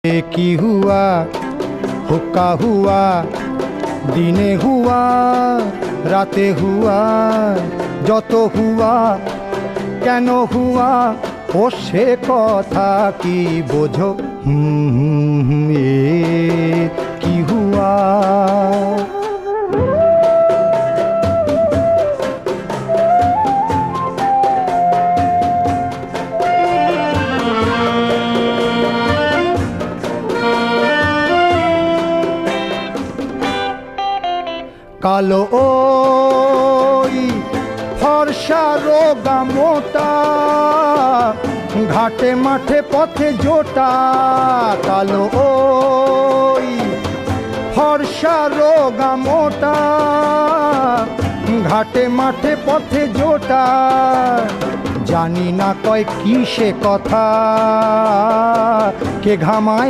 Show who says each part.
Speaker 1: की हुआ हुक्का हुआ दिने हुआ राते हुआ যত हुआ কেন हुआ ও সে কথা কি বোঝো এ কি हुआ কালো ওই ফর্সা রোগা মোটা ঘাটে মাঠে পথে জোটা কালো ওই ফর্সা রোগা মোটা ঘাটে মাঠে পথে জোটা জানি না কয় কি সে কথা কে ঘামায়